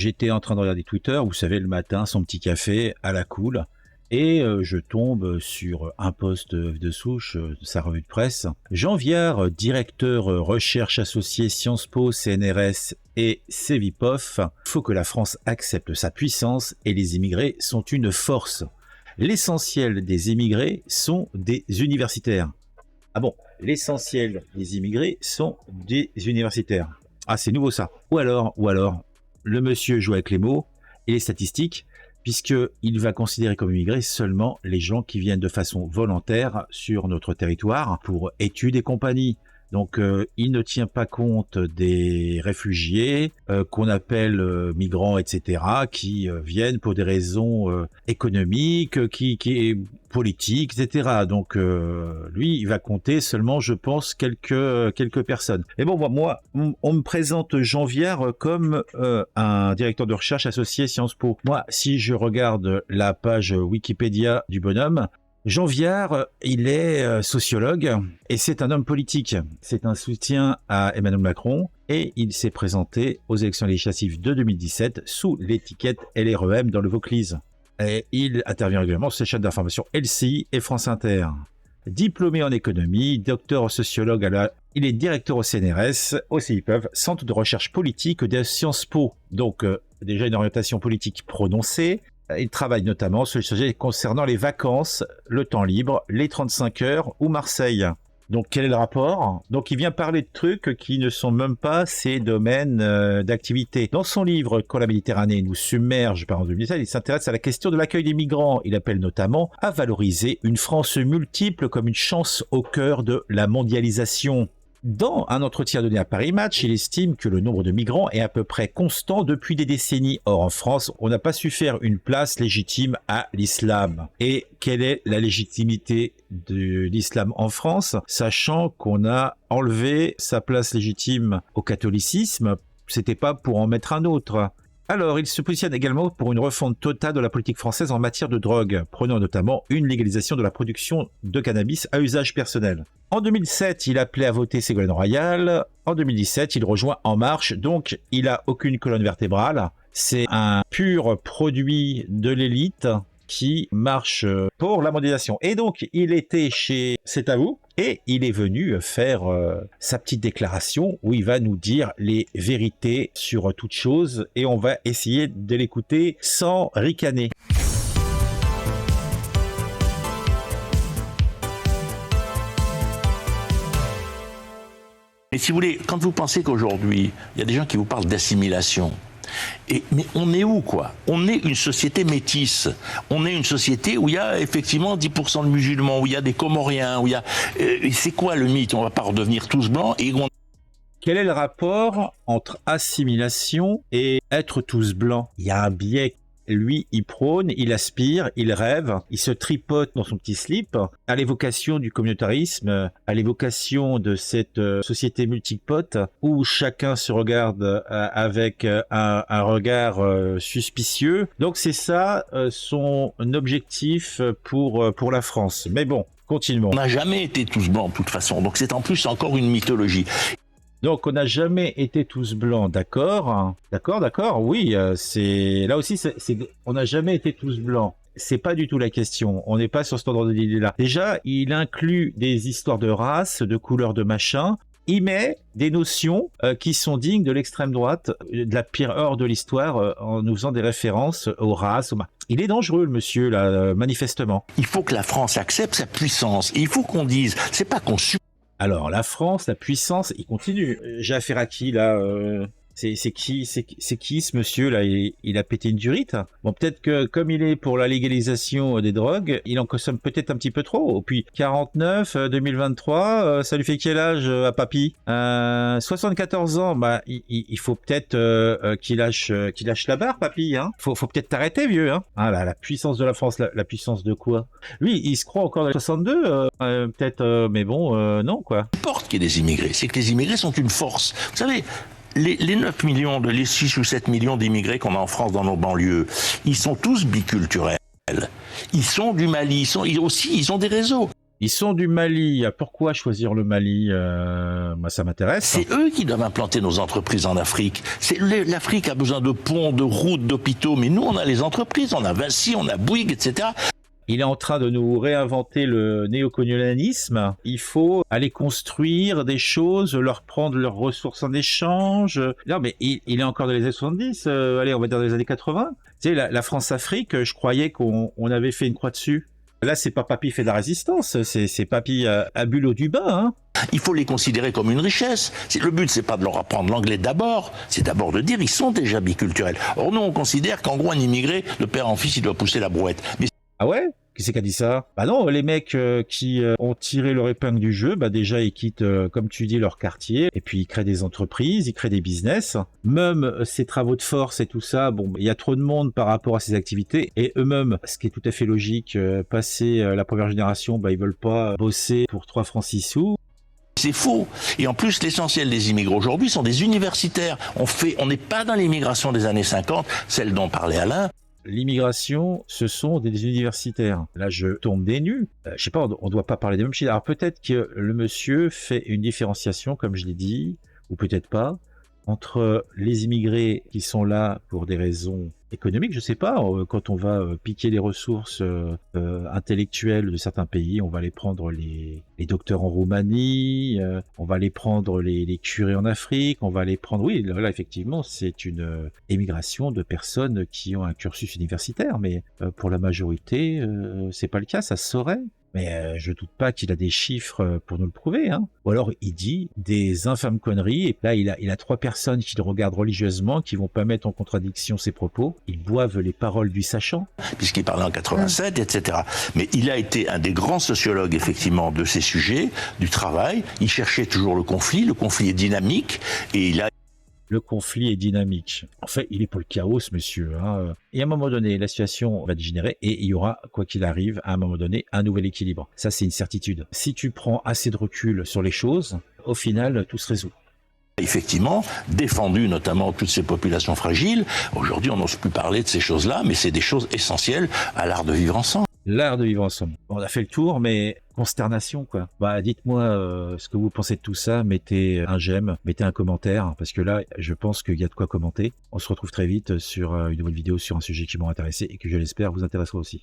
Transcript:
J'étais en train de regarder Twitter, vous savez, le matin, son petit café à la cool, et je tombe sur un post de Souche, de sa revue de presse. Jean Viard, directeur recherche associée Sciences Po, CNRS et Cevipof, faut que la France accepte sa puissance et les immigrés sont une force. L'essentiel des immigrés sont des universitaires. Ah bon, l'essentiel des immigrés sont des universitaires. Ah, c'est nouveau ça. Ou alors, le monsieur joue avec les mots et les statistiques, puisqu'il va considérer comme immigrés seulement les gens qui viennent de façon volontaire sur notre territoire pour études et compagnie. Donc il ne tient pas compte des réfugiés qu'on appelle migrants, etc., qui viennent pour des raisons économiques, qui politiques, etc. Donc lui, il va compter seulement, je pense, quelques personnes. Et bon, moi, on me présente Jean Viard comme un directeur de recherche associé Sciences Po. Moi, si je regarde la page Wikipédia du bonhomme, Jean Viard, il est sociologue et c'est un homme politique. C'est un soutien à Emmanuel Macron et il s'est présenté aux élections législatives de 2017 sous l'étiquette LREM dans le Vaucluse. Et il intervient régulièrement sur les chaînes d'information LCI et France Inter. Diplômé en économie, docteur sociologue, il est directeur au CNRS, au CIPEV, Centre de recherche politique de Sciences Po. Donc déjà une orientation politique prononcée. Il travaille notamment sur les sujets concernant les vacances, le temps libre, les 35 heures ou Marseille. Donc quel est le rapport? Donc il vient parler de trucs qui ne sont même pas ses domaines d'activité. Dans son livre « Quand la Méditerranée nous submerge » par en 2017, il s'intéresse à la question de l'accueil des migrants. Il appelle notamment à valoriser une France multiple comme une chance au cœur de la mondialisation. Dans un entretien donné à Paris Match, il estime que le nombre de migrants est à peu près constant depuis des décennies. Or, en France, on n'a pas su faire une place légitime à l'islam. Et quelle est la légitimité de l'islam en France, sachant qu'on a enlevé sa place légitime au catholicisme, c'était pas pour en mettre un autre. Alors, il se positionne également pour une refonte totale de la politique française en matière de drogue, prenant notamment une légalisation de la production de cannabis à usage personnel. En 2007, il appelait à voter Ségolène Royal. En 2017, il rejoint En Marche, donc il a aucune colonne vertébrale. C'est un pur produit de l'élite qui marche pour la mondialisation. Et donc, il était chez C'est à vous et il est venu faire sa petite déclaration où il va nous dire les vérités sur toute chose et on va essayer de l'écouter sans ricaner. Mais si vous voulez, quand vous pensez qu'aujourd'hui, il y a des gens qui vous parlent d'assimilation, mais on est où, quoi? On est une société métisse. On est une société où il y a effectivement 10% de musulmans, où il y a des Comoriens, où il y a... c'est quoi le mythe? On va pas redevenir tous blancs et on... Quel est le rapport entre assimilation et être tous blancs? Il y a un biais. Lui, il prône, il aspire, il rêve, il se tripote dans son petit slip à l'évocation du communautarisme, à l'évocation de cette société multipote où chacun se regarde avec un regard suspicieux. Donc c'est ça son objectif pour la France. Mais bon, continuons. On n'a jamais été tous blancs de toute façon, donc c'est en plus encore une mythologie. Donc on n'a jamais été tous blancs, d'accord, oui, c'est là aussi, on n'a jamais été tous blancs. C'est pas du tout la question. On n'est pas sur cet ordre d'idée-là. Déjà, il inclut des histoires de race, de couleur, de machin. Il met des notions qui sont dignes de l'extrême droite, de la pire heure de l'histoire, en nous faisant des références aux races. Il est dangereux, le monsieur, là, manifestement. Il faut que la France accepte sa puissance. Il faut qu'on dise, c'est pas qu'on Alors, la France, la puissance, il continue. J'ai affaire à qui, là c'est qui ce monsieur là? Il a pété une durite. Bon, peut-être que comme il est pour la légalisation des drogues, il en consomme peut-être un petit peu trop. Et puis 49, 2023, ça lui fait quel âge à papy? 74 ans. Bah, il faut peut-être qu'il lâche la barre, papy. Hein. Faut peut-être t'arrêter, vieux. Hein. Ah là, la puissance de la France, la puissance de quoi? Lui, il se croit encore dans les 62, peut-être, mais bon, non quoi. Importe qu'il y ait des immigrés, c'est que les immigrés sont une force. Vous savez. Les 9 millions, les 6 ou 7 millions d'immigrés qu'on a en France dans nos banlieues, ils sont tous biculturels. Ils sont du Mali, ils ont des réseaux. Ils sont du Mali. Pourquoi choisir le Mali? Moi, ça m'intéresse. C'est eux qui doivent implanter nos entreprises en Afrique. L'Afrique a besoin de ponts, de routes, d'hôpitaux, mais nous, on a les entreprises, on a Vinci, on a Bouygues, etc. Il est en train de nous réinventer le néocolonialisme. Il faut aller construire des choses, leur prendre leurs ressources en échange. Non, mais il est encore dans les années 70, allez, on va dire dans les années 80. Tu sais, la France-Afrique, je croyais qu'on avait fait une croix dessus. Là, c'est pas Papy fait de la résistance, c'est Papy à bulot du bain, hein. Il faut les considérer comme une richesse. Le but, c'est pas de leur apprendre l'anglais d'abord, c'est d'abord de dire ils sont déjà biculturels. Or, nous, on considère qu'en gros, un immigré, de père en fils, il doit pousser la brouette. Mais ah ouais? Qui c'est qui a dit ça? Bah non, les mecs qui ont tiré leur épingle du jeu, bah déjà ils quittent, comme tu dis, leur quartier, et puis ils créent des entreprises, ils créent des business. Même ces travaux de force et tout ça, bon, il y a trop de monde par rapport à ces activités, et eux-mêmes, ce qui est tout à fait logique, passer la première génération, bah ils veulent pas bosser pour 3 francs 6 sous. c'est faux. Et en plus, l'essentiel des immigrés aujourd'hui sont des universitaires. On n'est pas dans l'immigration des années 50, celle dont parlait Alain. L'immigration, ce sont des universitaires. Là, je tombe des nues. Je sais pas, on ne doit pas parler des mêmes chiffres. Alors peut-être que le monsieur fait une différenciation, comme je l'ai dit, ou peut-être pas, entre les immigrés qui sont là pour des raisons économiques, je sais pas, quand on va piquer les ressources intellectuelles de certains pays, on va aller prendre les docteurs en Roumanie, on va aller prendre les curés en Afrique, on va aller prendre, oui, là effectivement, c'est une émigration de personnes qui ont un cursus universitaire, mais pour la majorité, c'est pas le cas, ça se saurait. Mais je doute pas qu'il a des chiffres pour nous le prouver, hein. Ou alors il dit des infâmes conneries, et là il a 3 personnes qui le regardent religieusement, qui vont pas mettre en contradiction ses propos. Ils boivent les paroles du sachant. Puisqu'il parlait en 87, etc. Mais il a été un des grands sociologues, effectivement, de ces sujets, du travail. Il cherchait toujours le conflit est dynamique, et il a... Le conflit est dynamique. En fait, il est pour le chaos, monsieur, hein. Et à un moment donné, la situation va dégénérer et il y aura, quoi qu'il arrive, à un moment donné, un nouvel équilibre. Ça, c'est une certitude. Si tu prends assez de recul sur les choses, au final, tout se résout. Effectivement, défendu notamment toutes ces populations fragiles. Aujourd'hui, on n'ose plus parler de ces choses-là, mais c'est des choses essentielles à l'art de vivre ensemble. L'art de vivre ensemble. On a fait le tour, mais consternation, quoi. Bah, dites-moi ce que vous pensez de tout ça. Mettez un j'aime, mettez un commentaire, parce que là, je pense qu'il y a de quoi commenter. On se retrouve très vite sur une nouvelle vidéo sur un sujet qui m'ont intéressé et que je l'espère vous intéressera aussi.